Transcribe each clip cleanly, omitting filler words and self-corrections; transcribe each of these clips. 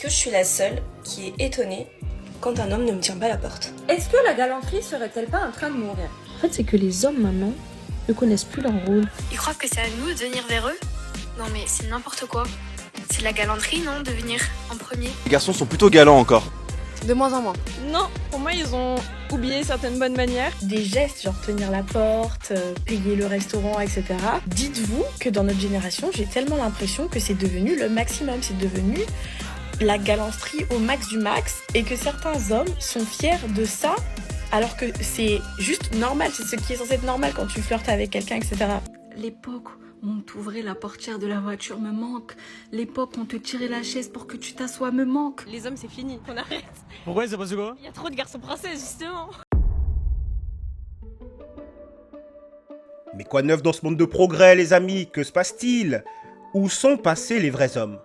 Est-ce que je suis la seule qui est étonnée quand un homme ne me tient pas la porte? Est-ce que la galanterie serait-elle pas en train de mourir? En fait, c'est que les hommes maintenant ne connaissent plus leur rôle. Ils croient que c'est à nous de venir vers eux? Non mais c'est n'importe quoi. C'est de la galanterie, non, de venir en premier? Les garçons sont plutôt galants encore. De moins en moins. Non, pour moi, ils ont oublié certaines bonnes manières. Des gestes, genre tenir la porte, payer le restaurant, etc. Dites-vous que dans notre génération, j'ai tellement l'impression que c'est devenu le maximum. C'est devenu la galanterie au max du max et que certains hommes sont fiers de ça alors que c'est juste normal. C'est ce qui est censé être normal quand tu flirtes avec quelqu'un, etc. L'époque où on t'ouvrait la portière de la voiture me manque. L'époque où on te tirait la chaise pour que tu t'assoies me manque. Les hommes, c'est fini, on arrête. Pourquoi ça passe quoi? Il y a trop de garçons princesses, justement. Mais quoi de neuf dans ce monde de progrès, les amis? Que se passe-t-il? Où sont passés les vrais hommes?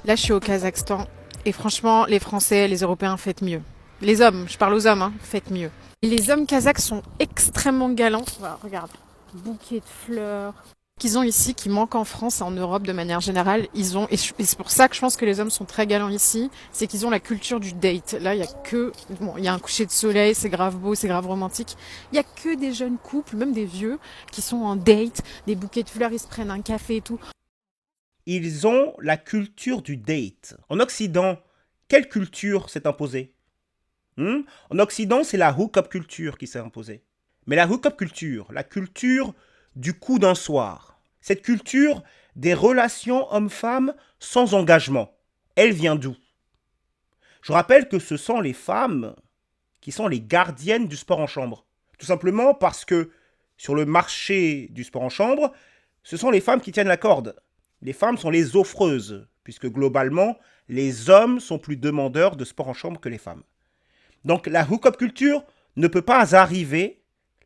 Là, je suis au Kazakhstan. Et franchement, les Français, les Européens, faites mieux. Les hommes, je parle aux hommes, hein, faites mieux. Et les hommes kazakhs sont extrêmement galants. Voilà, regarde. Bouquet de fleurs qu'ils ont ici, qui manquent en France et en Europe de manière générale. Ils ont, et c'est pour ça que je pense que les hommes sont très galants ici, c'est qu'ils ont la culture du date. Là, il y a que, bon, il y a un coucher de soleil, c'est grave beau, c'est grave romantique. Il y a que des jeunes couples, même des vieux, qui sont en date, des bouquets de fleurs, ils se prennent un café et tout. Ils ont la culture du date. En Occident, quelle culture s'est imposée? En Occident, c'est la hook-up culture qui s'est imposée. Mais la hook-up culture, la culture du coup d'un soir, cette culture des relations hommes-femmes sans engagement, elle vient d'où? Je rappelle que ce sont les femmes qui sont les gardiennes du sport en chambre. Tout simplement parce que sur le marché du sport en chambre, ce sont les femmes qui tiennent la corde. Les femmes sont les offreuses, puisque globalement, les hommes sont plus demandeurs de sport en chambre que les femmes. Donc la hook-up culture ne peut pas arriver,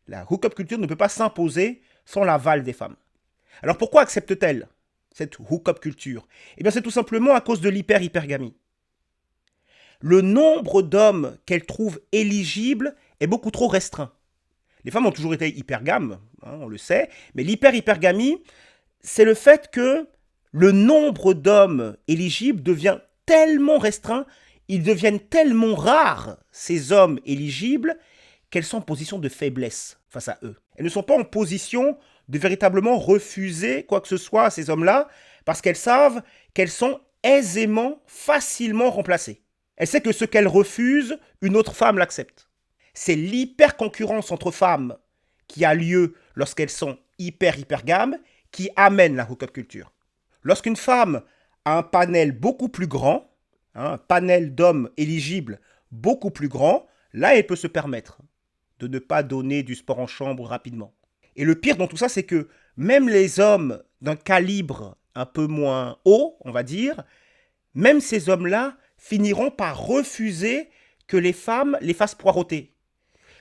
la hook-up culture ne peut pas s'imposer sans l'aval des femmes. Alors pourquoi accepte-t-elle cette hook-up culture? Eh bien c'est tout simplement à cause de l'hypergamie. Le nombre d'hommes qu'elle trouve éligibles est beaucoup trop restreint. Les femmes ont toujours été hypergames, hein, on le sait, mais l'hypergamie, c'est le fait que le nombre d'hommes éligibles devient tellement restreint, ils deviennent tellement rares, ces hommes éligibles, qu'elles sont en position de faiblesse face à eux. Elles ne sont pas en position de véritablement refuser quoi que ce soit à ces hommes-là, parce qu'elles savent qu'elles sont aisément, facilement remplacées. Elles savent que ce qu'elles refusent, une autre femme l'accepte. C'est l'hyper-concurrence entre femmes qui a lieu lorsqu'elles sont hypergames qui amène la hook-up culture. Lorsqu'une femme a un panel beaucoup plus grand, un panel d'hommes éligibles beaucoup plus grand, là, elle peut se permettre de ne pas donner du sport en chambre rapidement. Et le pire dans tout ça, c'est que même les hommes d'un calibre un peu moins haut, on va dire, même ces hommes-là finiront par refuser que les femmes les fassent poireauter.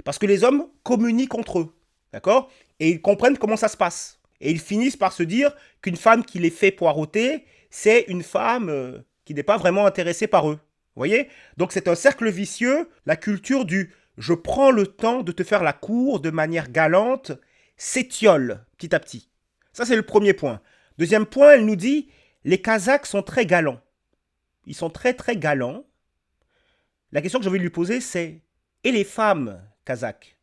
Parce que les hommes communiquent entre eux, d'accord? Et ils comprennent comment ça se passe. Et ils finissent par se dire qu'une femme qui les fait poireauter, c'est une femme qui n'est pas vraiment intéressée par eux. Vous voyez? Donc c'est un cercle vicieux, la culture du « je prends le temps de te faire la cour de manière galante » s'étiole petit à petit. Ça c'est le premier point. Deuxième point, elle nous dit « les Kazakhs sont très galants ». Ils sont très très galants. La question que je vais lui poser c'est « et les femmes kazakhs?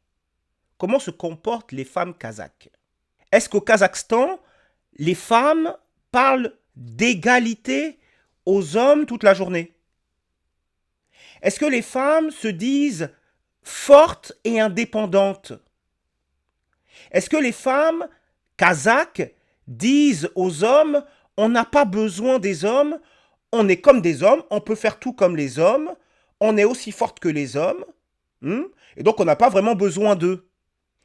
Comment se comportent les femmes kazakhs? Est-ce qu'au Kazakhstan, les femmes parlent d'égalité aux hommes toute la journée? Est-ce que les femmes se disent fortes et indépendantes? Est-ce que les femmes kazakhs disent aux hommes « on n'a pas besoin des hommes, on est comme des hommes, on peut faire tout comme les hommes, on est aussi forte que les hommes, et donc on n'a pas vraiment besoin d'eux ».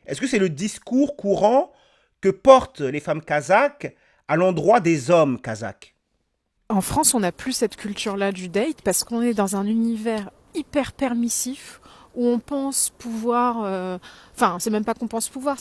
Est-ce que c'est le discours courant que portent les femmes kazakhs à l'endroit des hommes kazakhs? En France, on n'a plus cette culture-là du date parce qu'on est dans un univers hyper permissif où on pense pouvoir... Enfin, c'est même pas qu'on pense pouvoir,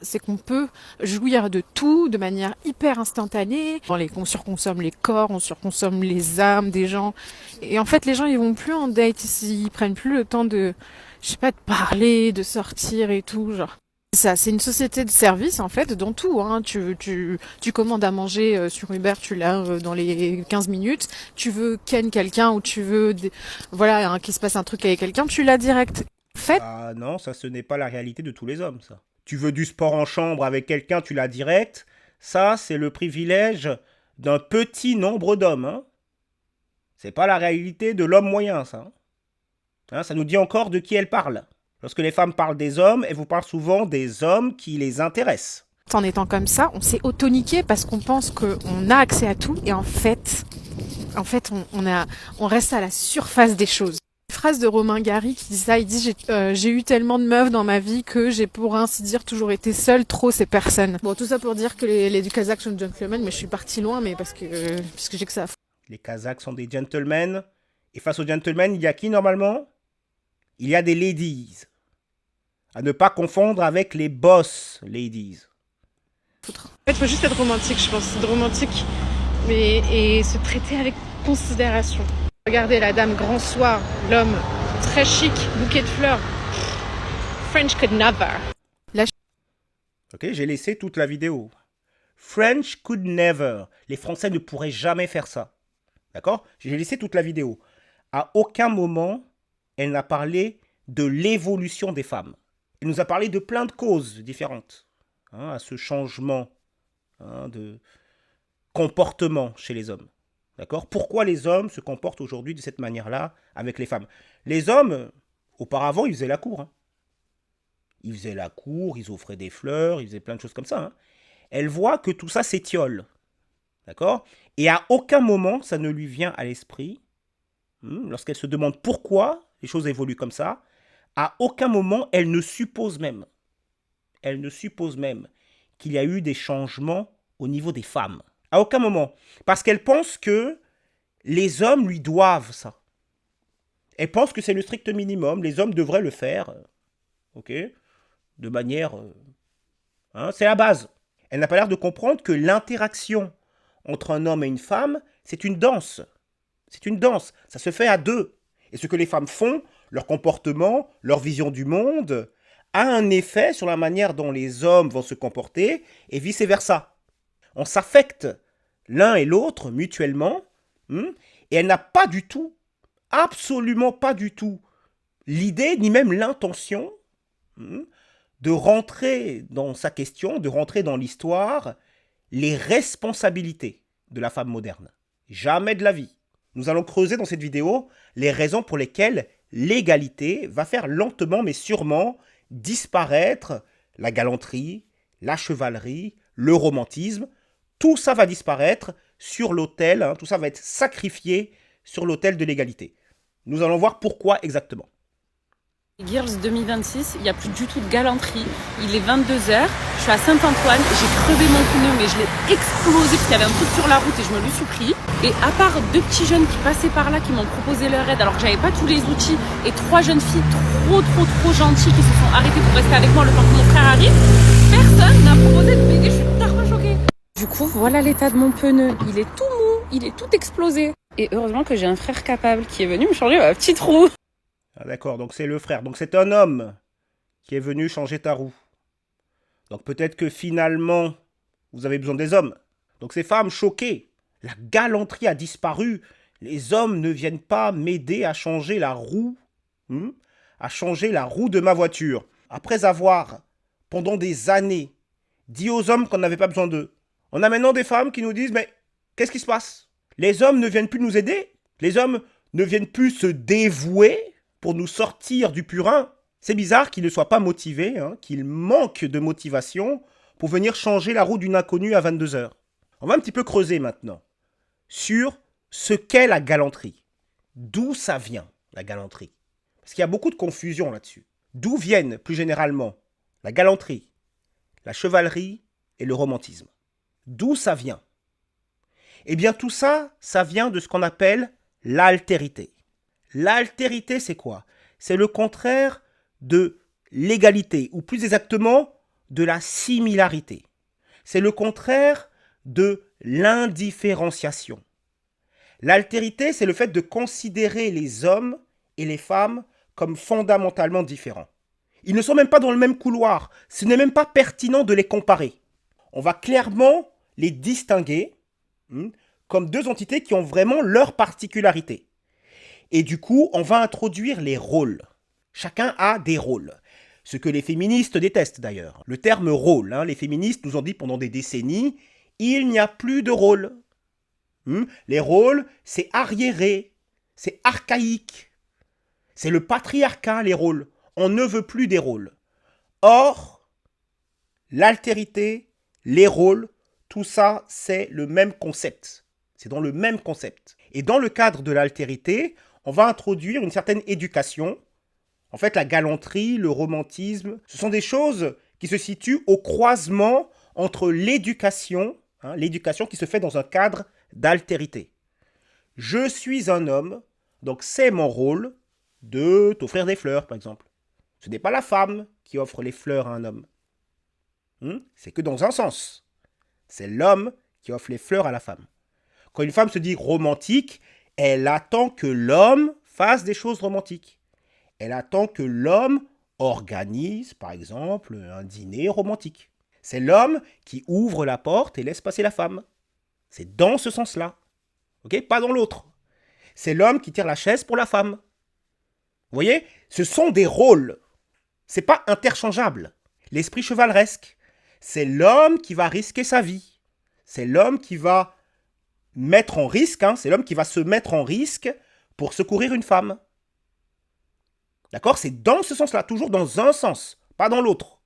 c'est qu'on peut jouir de tout de manière hyper instantanée. On surconsomme les corps, on surconsomme les âmes des gens. Et en fait, les gens, ils vont plus en date, ils prennent plus le temps de, je sais pas, de parler, de sortir et tout, genre. Ça, c'est une société de service en fait dans tout. Hein. Tu commandes à manger sur Uber, tu l'as dans les 15 minutes. Tu veux ken quelqu'un ou tu veux voilà qu'il se passe un truc avec quelqu'un, tu l'as direct. En fait, Ah non, ça ce n'est pas la réalité de tous les hommes, ça. Tu veux du sport en chambre avec quelqu'un, tu l'as direct. Ça, c'est le privilège d'un petit nombre d'hommes. Hein. C'est pas la réalité de l'homme moyen, ça. Hein, ça nous dit encore de qui elle parle. Lorsque les femmes parlent des hommes, elles vous parlent souvent des hommes qui les intéressent. en étant comme ça, on s'est auto-niqué parce qu'on pense qu'on a accès à tout et en fait on reste à la surface des choses. Une phrase de Romain Gary qui dit ça, il dit j'ai eu tellement de meufs dans ma vie que j'ai pour ainsi dire toujours été seule, trop ces personnes. Bon, tout ça pour dire que les Kazakhs sont gentlemen, mais je suis partie loin, mais parce que j'ai que ça à foutre. Les Kazakhs sont des gentlemen. Et face aux gentlemen, il y a qui normalement? Il y a des ladies. À ne pas confondre avec les boss ladies. En fait, il faut juste être romantique, je pense. Être romantique, et se traiter avec considération. Regardez la dame grand soir, l'homme très chic, bouquet de fleurs. French could never. Ok, j'ai laissé toute la vidéo. French could never. Les Français ne pourraient jamais faire ça. D'accord? J'ai laissé toute la vidéo. À aucun moment, elle n'a parlé de l'évolution des femmes. Elle nous a parlé de plein de causes différentes à ce changement de comportement chez les hommes. D'accord? Pourquoi les hommes se comportent aujourd'hui de cette manière-là avec les femmes? Les hommes, auparavant, ils faisaient la cour. Ils faisaient la cour, ils offraient des fleurs, ils faisaient plein de choses comme ça. Elle voit que tout ça s'étiole. D'accord? Et à aucun moment, ça ne lui vient à l'esprit, lorsqu'elle se demande pourquoi les choses évoluent comme ça, à aucun moment, elle ne suppose même qu'il y a eu des changements au niveau des femmes. À aucun moment. Parce qu'elle pense que les hommes lui doivent ça. Elle pense que c'est le strict minimum. Les hommes devraient le faire. Ok? De manière... c'est la base. Elle n'a pas l'air de comprendre que l'interaction entre un homme et une femme, c'est une danse. C'est une danse. Ça se fait à deux. Et ce que les femmes font, leur comportement, leur vision du monde, a un effet sur la manière dont les hommes vont se comporter et vice-versa. On s'affecte l'un et l'autre mutuellement et elle n'a pas du tout, absolument pas du tout, l'idée ni même l'intention de rentrer dans sa question, de rentrer dans l'histoire, les responsabilités de la femme moderne. Jamais de la vie. Nous allons creuser dans cette vidéo les raisons pour lesquelles l'égalité va faire lentement mais sûrement disparaître la galanterie, la chevalerie, le romantisme. Tout ça va disparaître sur l'autel, tout ça va être sacrifié sur l'autel de l'égalité. Nous allons voir pourquoi exactement. Girls 2026, il n'y a plus du tout de galanterie. Il est 22h, je suis à Saint-Antoine, j'ai crevé mon pneu mais je l'ai explosé parce qu'il y avait un truc sur la route et je me le suis pris. Et à part deux petits jeunes qui passaient par là qui m'ont proposé leur aide alors que j'avais pas tous les outils et trois jeunes filles trop gentilles qui se sont arrêtées pour rester avec moi le temps que mon frère arrive, personne n'a proposé de m'aider, je suis tellement choquée. Du coup, voilà l'état de mon pneu, il est tout mou, il est tout explosé. Et heureusement que j'ai un frère capable qui est venu me changer ma petite roue. Ah, d'accord, donc c'est le frère. Donc c'est un homme qui est venu changer ta roue. Donc peut-être que finalement, vous avez besoin des hommes. Donc ces femmes choquées, la galanterie a disparu. Les hommes ne viennent pas m'aider à changer la roue, à changer la roue de ma voiture. Après avoir, pendant des années, dit aux hommes qu'on n'avait pas besoin d'eux. On a maintenant des femmes qui nous disent, mais qu'est-ce qui se passe? Les hommes ne viennent plus nous aider? Les hommes ne viennent plus se dévouer pour nous sortir du purin? C'est bizarre qu'ils ne soient pas motivés, qu'ils manquent de motivation pour venir changer la roue d'une inconnue à 22h. On va un petit peu creuser maintenant sur ce qu'est la galanterie. D'où ça vient, la galanterie? Parce qu'il y a beaucoup de confusion là-dessus. D'où viennent, plus généralement, la galanterie, la chevalerie et le romantisme? D'où ça vient? Eh bien, tout ça, ça vient de ce qu'on appelle l'altérité. L'altérité, c'est quoi? C'est le contraire de l'égalité, ou plus exactement, de la similarité. C'est le contraire de l'indifférenciation. L'altérité, c'est le fait de considérer les hommes et les femmes comme fondamentalement différents. Ils ne sont même pas dans le même couloir. Ce n'est même pas pertinent de les comparer. On va clairement les distinguer comme deux entités qui ont vraiment leur particularité. Et du coup, on va introduire les rôles. Chacun a des rôles. Ce que les féministes détestent d'ailleurs. Le terme rôle, les féministes nous ont dit pendant des décennies, il n'y a plus de rôle. Les rôles, c'est arriéré, c'est archaïque. C'est le patriarcat, les rôles. On ne veut plus des rôles. Or, l'altérité, les rôles, tout ça, c'est le même concept. C'est dans le même concept. Et dans le cadre de l'altérité, on va introduire une certaine éducation. En fait, la galanterie, le romantisme, ce sont des choses qui se situent au croisement entre l'éducation, l'éducation qui se fait dans un cadre d'altérité. Je suis un homme, donc c'est mon rôle de t'offrir des fleurs, par exemple. Ce n'est pas la femme qui offre les fleurs à un homme. C'est que dans un sens. C'est l'homme qui offre les fleurs à la femme. Quand une femme se dit romantique, elle attend que l'homme fasse des choses romantiques. Elle attend que l'homme organise, par exemple, un dîner romantique. C'est l'homme qui ouvre la porte et laisse passer la femme. C'est dans ce sens-là. Ok ? Pas dans l'autre. C'est l'homme qui tire la chaise pour la femme. Vous voyez ? Ce sont des rôles. C'est pas interchangeable. L'esprit chevaleresque, c'est l'homme qui va risquer sa vie. C'est l'homme qui va mettre en risque, c'est l'homme qui va se mettre en risque pour secourir une femme. D'accord ? C'est dans ce sens-là, toujours dans un sens, pas dans l'autre.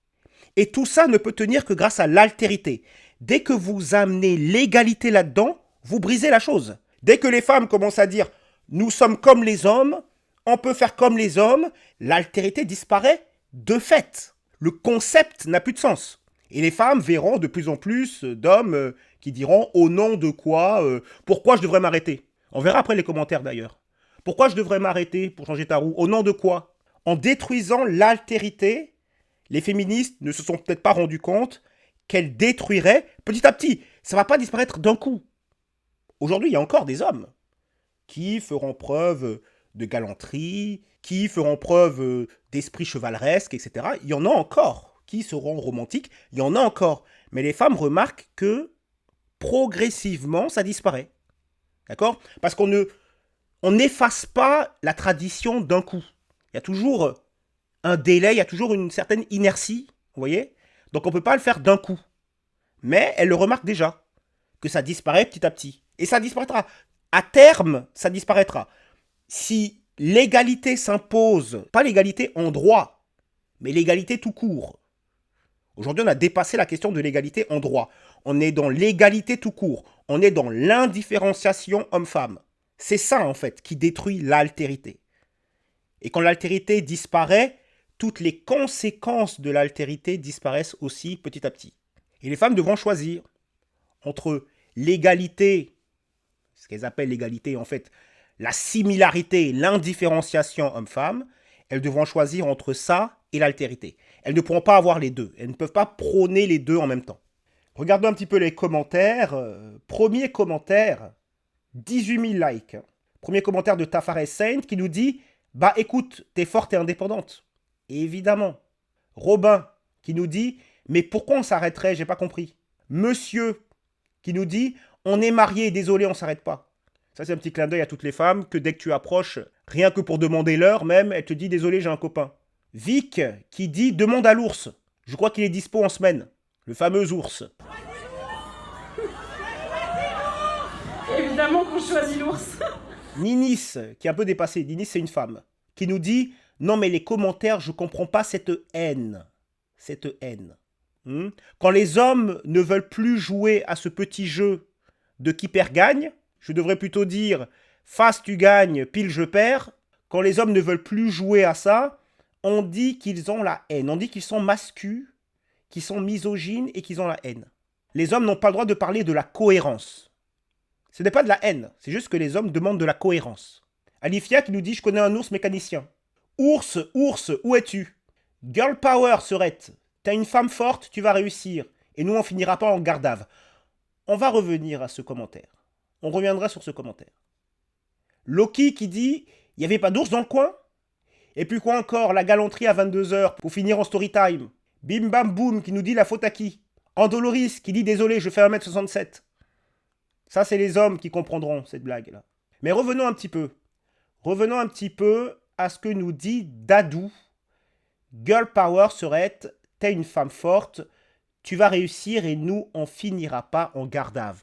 Et tout ça ne peut tenir que grâce à l'altérité. Dès que vous amenez l'égalité là-dedans, vous brisez la chose. Dès que les femmes commencent à dire « nous sommes comme les hommes », on peut faire comme les hommes, l'altérité disparaît de fait. Le concept n'a plus de sens. Et les femmes verront de plus en plus d'hommes qui diront « au nom de quoi pourquoi je devrais m'arrêter ?» On verra après les commentaires d'ailleurs. Pourquoi je devrais m'arrêter pour changer ta roue ? Au nom de quoi ? En détruisant l'altérité, les féministes ne se sont peut-être pas rendus compte qu'elles détruiraient petit à petit. Ça ne va pas disparaître d'un coup. Aujourd'hui, il y a encore des hommes qui feront preuve de galanterie, qui feront preuve d'esprit chevaleresque, etc. Il y en a encore qui seront romantiques, il y en a encore. Mais les femmes remarquent que progressivement, ça disparaît. D'accord ? Parce qu'on n'efface pas la tradition d'un coup. Il y a toujours un délai, il y a toujours une certaine inertie, vous voyez ? Donc on ne peut pas le faire d'un coup. Mais elle le remarque déjà, que ça disparaît petit à petit. Et ça disparaîtra. À terme, ça disparaîtra. Si l'égalité s'impose, pas l'égalité en droit, mais l'égalité tout court. Aujourd'hui, on a dépassé la question de l'égalité en droit. On est dans l'égalité tout court. On est dans l'indifférenciation homme-femme. C'est ça, en fait, qui détruit l'altérité. Et quand l'altérité disparaît, toutes les conséquences de l'altérité disparaissent aussi petit à petit. Et les femmes devront choisir entre l'égalité, ce qu'elles appellent l'égalité, en fait, la similarité, l'indifférenciation homme-femme, elles devront choisir entre ça et l'altérité. Elles ne pourront pas avoir les deux. Elles ne peuvent pas prôner les deux en même temps. Regardons un petit peu les commentaires. Premier commentaire, 18 000 likes. Premier commentaire de Tafares Saint qui nous dit « Bah écoute, t'es forte et indépendante. » Évidemment. Robin qui nous dit « Mais pourquoi on s'arrêterait? J'ai pas compris. » Monsieur qui nous dit « On est mariés, désolé, on s'arrête pas. » Ça, c'est un petit clin d'œil à toutes les femmes que dès que tu approches, rien que pour demander l'heure même, elle te dit « Désolé, j'ai un copain. » Vic qui dit « Demande à l'ours. Je crois qu'il est dispo en semaine. » Le fameux ours. Évidemment qu'on choisit l'ours. Ninis, qui est un peu dépassée. Ninis, c'est une femme. Qui nous dit « Non, mais les commentaires, je comprends pas cette haine. » Cette haine. Quand les hommes ne veulent plus jouer à ce petit jeu de qui perd gagne, je devrais plutôt dire « Face, tu gagnes, pile, je perds. » Quand les hommes ne veulent plus jouer à ça, on dit qu'ils ont la haine. On dit qu'ils sont masculins, qu'ils sont misogynes et qu'ils ont la haine. Les hommes n'ont pas le droit de parler de la cohérence. Ce n'est pas de la haine, c'est juste que les hommes demandent de la cohérence. Alifia qui nous dit « Je connais un ours mécanicien. » Ours, ours, où es-tu? Girl power, Serette. T'as une femme forte, tu vas réussir. Et nous, on finira pas en gardave. On va revenir à ce commentaire. On reviendra sur ce commentaire. Loki qui dit « Il n'y avait pas d'ours dans le coin ?» Et puis quoi encore? La galanterie à 22h pour finir en story time. Bim bam boum qui nous dit la faute à qui? Andoloris qui dit désolé, je fais 1m67. Ça, c'est les hommes qui comprendront cette blague-là. Mais revenons un petit peu. Revenons un petit peu à ce que nous dit Dadou. Girl power serait « t'es une femme forte, tu vas réussir et nous, on finira pas en garde-ave ».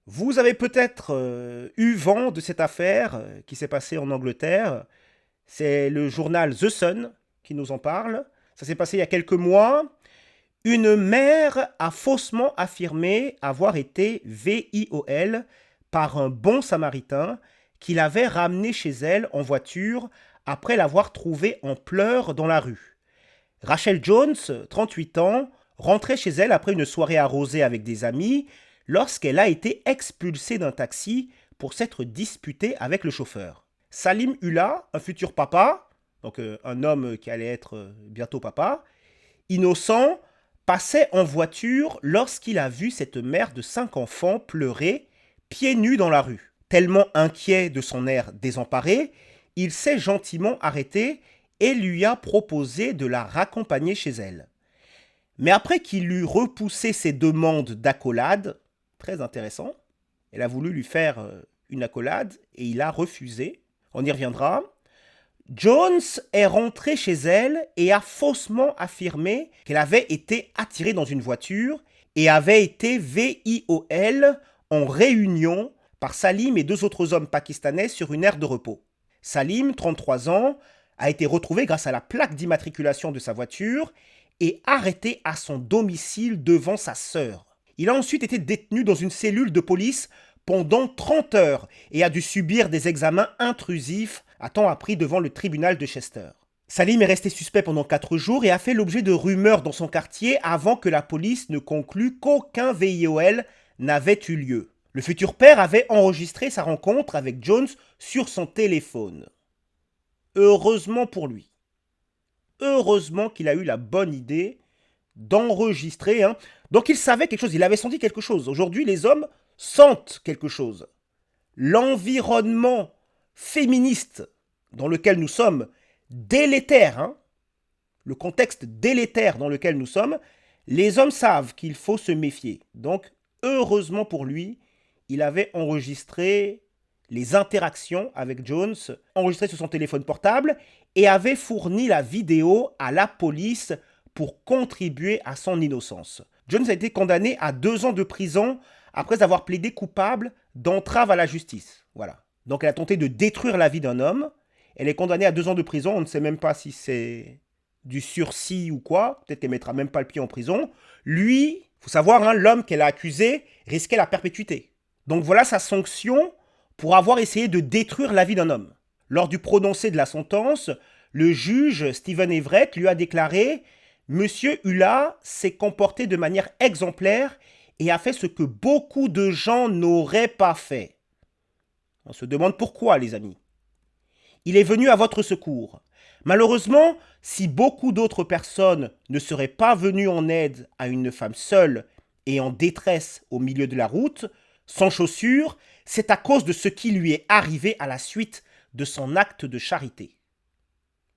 Vous avez peut-être eu vent de cette affaire qui s'est passée en Angleterre. C'est le journal The Sun qui nous en parle. Ça s'est passé il y a quelques mois. Une mère a faussement affirmé avoir été VIOL par un bon samaritain qui l'avait ramenée chez elle en voiture après l'avoir trouvée en pleurs dans la rue. Rachel Jones, 38 ans, rentrait chez elle après une soirée arrosée avec des amis lorsqu'elle a été expulsée d'un taxi pour s'être disputée avec le chauffeur. Salim Ullah, un futur papa, donc un homme qui allait être bientôt papa, innocent, passait en voiture lorsqu'il a vu cette mère de 5 enfants pleurer, pieds nus dans la rue. Tellement inquiet de son air désemparé, il s'est gentiment arrêté et lui a proposé de la raccompagner chez elle. Mais après qu'il eut repoussé ses demandes d'accolade, très intéressant, elle a voulu lui faire une accolade et il a refusé, on y reviendra. Jones est rentré chez elle et a faussement affirmé qu'elle avait été attirée dans une voiture et avait été VIOL en réunion par Salim et 2 autres hommes pakistanais sur une aire de repos. Salim, 33 ans, a été retrouvé grâce à la plaque d'immatriculation de sa voiture et arrêté à son domicile devant sa sœur. Il a ensuite été détenu dans une cellule de police pendant 30 heures et a dû subir des examens intrusifs, a-t-on appris devant le tribunal de Chester. Salim est resté suspect pendant 4 jours et a fait l'objet de rumeurs dans son quartier avant que la police ne conclue qu'aucun VIOL n'avait eu lieu. Le futur père avait enregistré sa rencontre avec Jones sur son téléphone. Heureusement pour lui. Heureusement qu'il a eu la bonne idée d'enregistrer. Donc il savait quelque chose, il avait senti quelque chose. Aujourd'hui, les hommes sentent quelque chose. L'environnement féministe dans lequel nous sommes, délétère, le contexte délétère dans lequel nous sommes, les hommes savent qu'il faut se méfier. Donc, heureusement pour lui, il avait enregistré les interactions avec Jones, enregistré sur son téléphone portable et avait fourni la vidéo à la police pour contribuer à son innocence. Jones a été condamné à 2 ans de prison après avoir plaidé coupable d'entrave à la justice. Voilà. Donc elle a tenté de détruire la vie d'un homme. Elle est condamnée à 2 ans de prison. On ne sait même pas si c'est du sursis ou quoi. Peut-être qu'elle ne mettra même pas le pied en prison. Lui, il faut savoir, l'homme qu'elle a accusé risquait la perpétuité. Donc voilà sa sanction pour avoir essayé de détruire la vie d'un homme. Lors du prononcé de la sentence, le juge Stephen Everett lui a déclaré « Monsieur Ullah s'est comporté de manière exemplaire et a fait ce que beaucoup de gens n'auraient pas fait. » On se demande pourquoi, les amis. Il est venu à votre secours. Malheureusement, si beaucoup d'autres personnes ne seraient pas venues en aide à une femme seule et en détresse au milieu de la route, sans chaussures, c'est à cause de ce qui lui est arrivé à la suite de son acte de charité.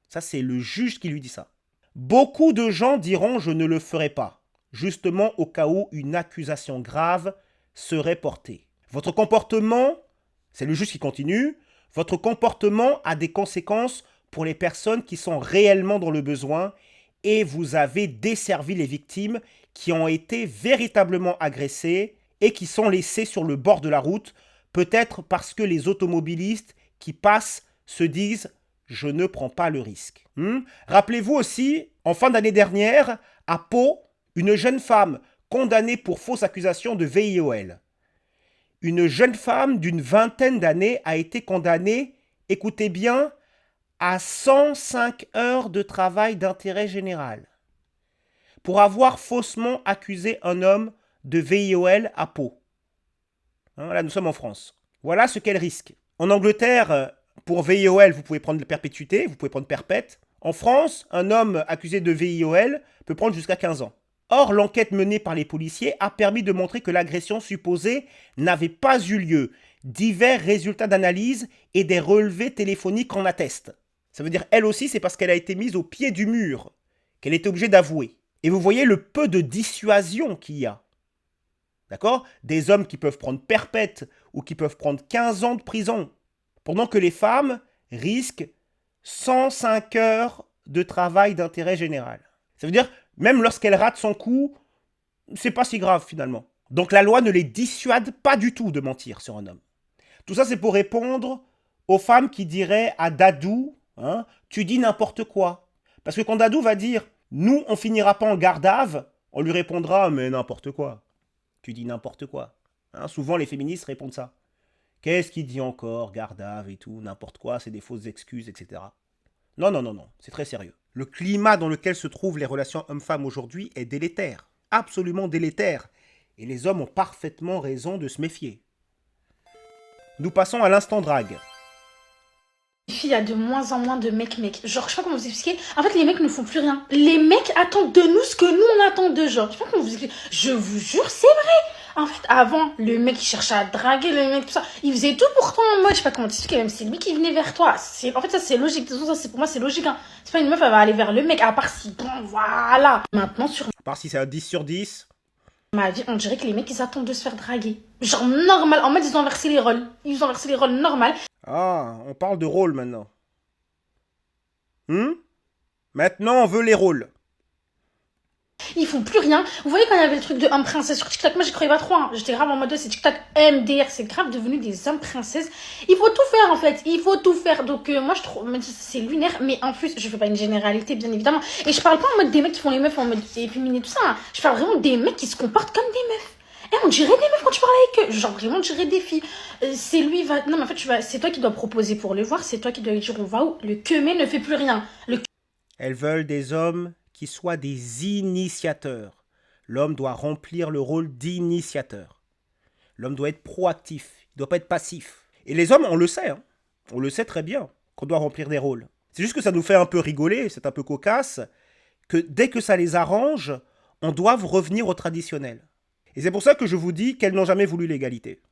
Ça, c'est le juge qui lui dit ça. Beaucoup de gens diront « je ne le ferai pas », justement au cas où une accusation grave serait portée. Votre comportement, c'est le juge qui continue, votre comportement a des conséquences pour les personnes qui sont réellement dans le besoin et vous avez desservi les victimes qui ont été véritablement agressées et qui sont laissées sur le bord de la route, peut-être parce que les automobilistes qui passent se disent « je ne prends pas le risque ». Rappelez-vous aussi, en fin d'année dernière, à Pau, une jeune femme condamnée pour fausse accusation de VIOL. Une jeune femme d'une 20aine d'années a été condamnée, écoutez bien, à 105 heures de travail d'intérêt général pour avoir faussement accusé un homme de VIOL à Pau. Là, nous sommes en France. Voilà ce qu'elle risque. En Angleterre, pour VIOL, vous pouvez prendre la perpétuité, vous pouvez prendre perpète. En France, un homme accusé de VIOL peut prendre jusqu'à 15 ans. Or, l'enquête menée par les policiers a permis de montrer que l'agression supposée n'avait pas eu lieu. Divers résultats d'analyse et des relevés téléphoniques en attestent. Ça veut dire elle aussi, c'est parce qu'elle a été mise au pied du mur, qu'elle était obligée d'avouer. Et vous voyez le peu de dissuasion qu'il y a. D'accord? Des hommes qui peuvent prendre perpète ou qui peuvent prendre 15 ans de prison, pendant que les femmes risquent 105 heures de travail d'intérêt général. Ça veut dire, même lorsqu'elle rate son coup, c'est pas si grave finalement. Donc la loi ne les dissuade pas du tout de mentir sur un homme. Tout ça, c'est pour répondre aux femmes qui diraient à Dadou, hein, tu dis n'importe quoi. Parce que quand Dadou va dire, nous, on finira pas en gardave, on lui répondra, mais n'importe quoi. Tu dis n'importe quoi. Hein, souvent, les féministes répondent ça. Qu'est-ce qu'il dit encore, gardave et tout, n'importe quoi, c'est des fausses excuses, etc. Non, non, non, non, c'est très sérieux. Le climat dans lequel se trouvent les relations hommes-femmes aujourd'hui est délétère. Absolument délétère. Et les hommes ont parfaitement raison de se méfier. Nous passons à l'instant drague. Il y a de moins en moins de mecs. Genre, je sais pas comment vous expliquer. En fait, les mecs ne font plus rien. Les mecs attendent de nous ce que nous, on attend de genre. Je sais pas comment vous expliquer. Je vous jure, c'est vrai. En fait, avant, le mec, il cherchait à draguer, le mec, tout ça. Il faisait tout pour toi en mode, je sais pas comment t'expliquer, même c'est lui qui venait vers toi. En fait, ça, c'est logique. De toute façon, ça, pour moi, c'est logique, hein. C'est pas une meuf, elle va aller vers le mec, à part si, bon, voilà. Maintenant, sur À part si c'est un 10 sur 10. ma vie, on dirait que les mecs, ils attendent de se faire draguer. Genre, normal. En mode, ils ont inversé les rôles. Ils ont inversé les rôles normal. Ah, on parle de rôle maintenant. Maintenant, on veut les rôles. Ils font plus rien. Vous voyez quand il y avait le truc de homme princesse sur TikTok, moi j'y croyais pas trop. Hein. J'étais grave en mode c'est TikTok MDR, c'est grave devenu des hommes princesses. Il faut tout faire en fait, il faut tout faire. Donc moi je trouve, c'est lunaire, mais en plus je fais pas une généralité bien évidemment. Et je parle pas en mode des mecs qui font les meufs en mode efféminé tout ça. Hein. Je parle vraiment des mecs qui se comportent comme des meufs. On dirait des meufs quand tu parles avec eux. Genre vraiment on dirait des filles. C'est lui va. Non mais en fait c'est toi qui dois proposer pour le voir, c'est toi qui dois lui dire on va où. Le queumé ne fait plus rien. Elles veulent des hommes qui soient des initiateurs. L'homme doit remplir le rôle d'initiateur. L'homme doit être proactif, il ne doit pas être passif. Et les hommes, on le sait, hein. On le sait très bien qu'on doit remplir des rôles. C'est juste que ça nous fait un peu rigoler, c'est un peu cocasse, que dès que ça les arrange, on doit revenir au traditionnel. Et c'est pour ça que je vous dis qu'elles n'ont jamais voulu l'égalité.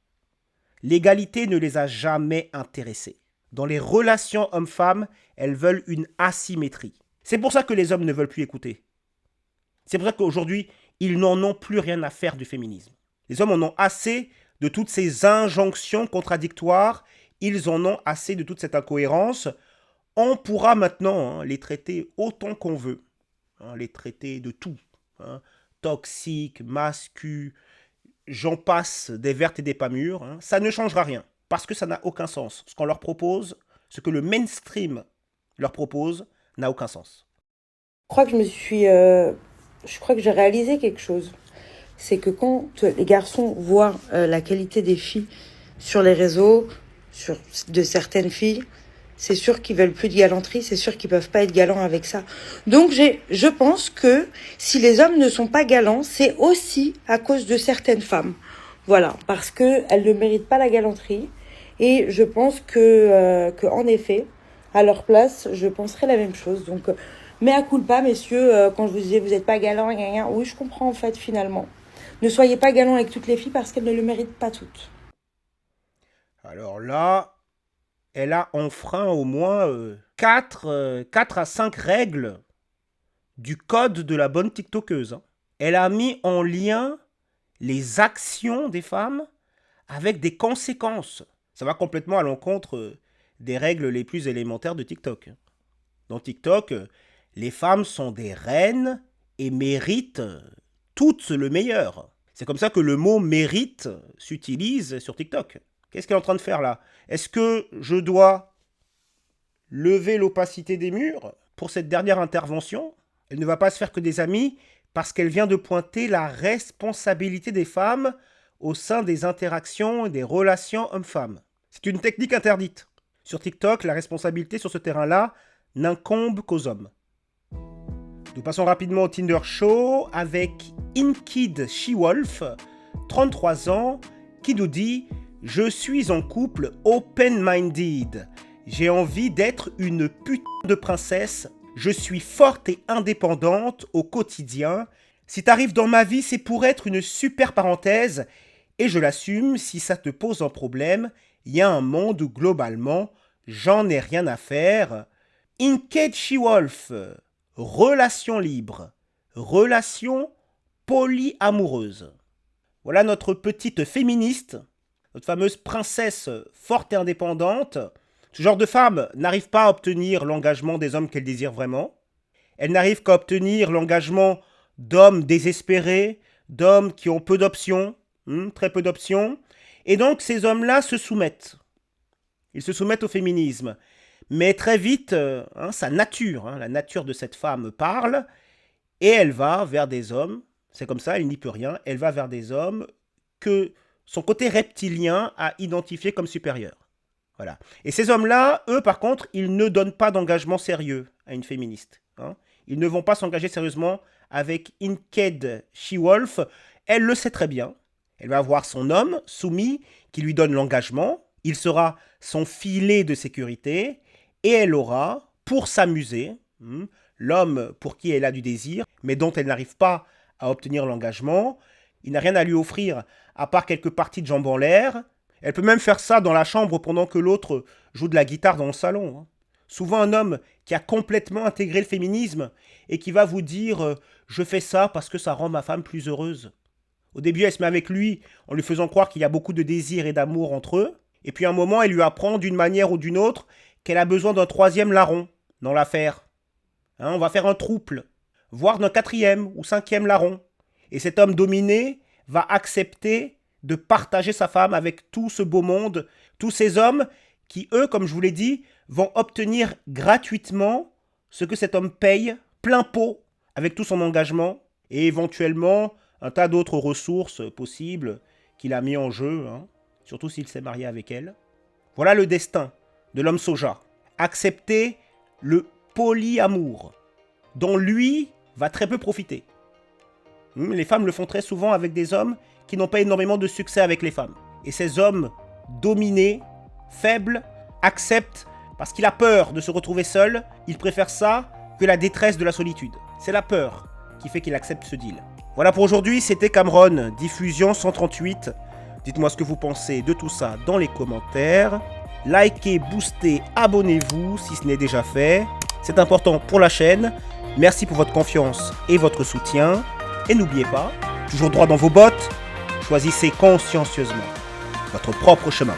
L'égalité ne les a jamais intéressées. Dans les relations hommes-femmes, elles veulent une asymétrie. C'est pour ça que les hommes ne veulent plus écouter. C'est pour ça qu'aujourd'hui, ils n'en ont plus rien à faire du féminisme. Les hommes en ont assez de toutes ces injonctions contradictoires. Ils en ont assez de toute cette incohérence. On pourra maintenant les traiter autant qu'on veut. Les traiter de tout. Toxiques, masculins, j'en passe des vertes et des pas mûres. Ça ne changera rien. Parce que ça n'a aucun sens. Ce qu'on leur propose, ce que le mainstream leur propose, n'a aucun sens. Je crois que je crois que j'ai réalisé quelque chose. C'est que quand les garçons voient la qualité des filles sur les réseaux, de certaines filles, c'est sûr qu'ils veulent plus de galanterie, c'est sûr qu'ils peuvent pas être galants avec ça. Donc je pense que si les hommes ne sont pas galants, c'est aussi à cause de certaines femmes. Voilà, parce que elles ne méritent pas la galanterie. Et je pense que en effet, à leur place, je penserais la même chose. Donc, mea culpa, messieurs, quand je vous disais, vous n'êtes pas galant, oui, je comprends en fait, finalement. Ne soyez pas galant avec toutes les filles parce qu'elles ne le méritent pas toutes. Alors là, elle a enfreint au moins 4 à 5 règles du code de la bonne tiktokeuse. Elle a mis en lien les actions des femmes avec des conséquences. Ça va complètement à l'encontre des règles les plus élémentaires de TikTok. Dans TikTok, les femmes sont des reines et méritent toutes le meilleur. C'est comme ça que le mot mérite s'utilise sur TikTok. Qu'est-ce qu'elle est en train de faire là? Est-ce que je dois lever l'opacité des murs pour cette dernière intervention? Elle ne va pas se faire que des amis parce qu'elle vient de pointer la responsabilité des femmes au sein des interactions et des relations hommes-femmes. C'est une technique interdite. Sur TikTok, la responsabilité sur ce terrain-là n'incombe qu'aux hommes. Nous passons rapidement au Tinder Show avec Inkid She-Wolf, 33 ans, qui nous dit « Je suis en couple open-minded. J'ai envie d'être une putain de princesse. Je suis forte et indépendante au quotidien. Si t'arrives dans ma vie, c'est pour être une super parenthèse. Et je l'assume, si ça te pose un problème, il y a un monde où globalement, j'en ai rien à faire. » Inked She-Wolf, relation libre, relation polyamoureuse. Voilà notre petite féministe, notre fameuse princesse forte et indépendante. Ce genre de femme n'arrive pas à obtenir l'engagement des hommes qu'elle désire vraiment. Elle n'arrive qu'à obtenir l'engagement d'hommes désespérés, d'hommes qui ont peu d'options, très peu d'options. Et donc ces hommes-là se soumettent. Ils se soumettent au féminisme. Mais très vite, sa nature, la nature de cette femme parle, et elle va vers des hommes, c'est comme ça, elle n'y peut rien, elle va vers des hommes que son côté reptilien a identifié comme supérieurs. Voilà. Et ces hommes-là, eux, par contre, ils ne donnent pas d'engagement sérieux à une féministe. Ils ne vont pas s'engager sérieusement avec Inked She-Wolf. Elle le sait très bien. Elle va avoir son homme soumis qui lui donne l'engagement. Il sera son filet de sécurité. Et elle aura, pour s'amuser, l'homme pour qui elle a du désir, mais dont elle n'arrive pas à obtenir l'engagement. Il n'a rien à lui offrir à part quelques parties de jambes en l'air. Elle peut même faire ça dans la chambre pendant que l'autre joue de la guitare dans le salon. Souvent un homme qui a complètement intégré le féminisme et qui va vous dire « je fais ça parce que ça rend ma femme plus heureuse ». Au début, elle se met avec lui en lui faisant croire qu'il y a beaucoup de désir et d'amour entre eux. Et puis à un moment, elle lui apprend d'une manière ou d'une autre qu'elle a besoin d'un troisième larron dans l'affaire. On va faire un trouble, voire d'un quatrième ou cinquième larron. Et cet homme dominé va accepter de partager sa femme avec tout ce beau monde, tous ces hommes qui, eux, comme je vous l'ai dit, vont obtenir gratuitement ce que cet homme paye, plein pot, avec tout son engagement, et éventuellement un tas d'autres ressources possibles qu'il a mis en jeu, surtout s'il s'est marié avec elle. Voilà le destin de l'homme soja. Accepter le polyamour, dont lui va très peu profiter. Les femmes le font très souvent avec des hommes qui n'ont pas énormément de succès avec les femmes. Et ces hommes dominés, faibles, acceptent parce qu'il a peur de se retrouver seul. Il préfère ça que la détresse de la solitude. C'est la peur qui fait qu'il accepte ce deal. Voilà pour aujourd'hui, c'était Cameron, diffusion 138. Dites-moi ce que vous pensez de tout ça dans les commentaires. Likez, boostez, abonnez-vous si ce n'est déjà fait. C'est important pour la chaîne. Merci pour votre confiance et votre soutien. Et n'oubliez pas, toujours droit dans vos bottes, choisissez consciencieusement votre propre chemin.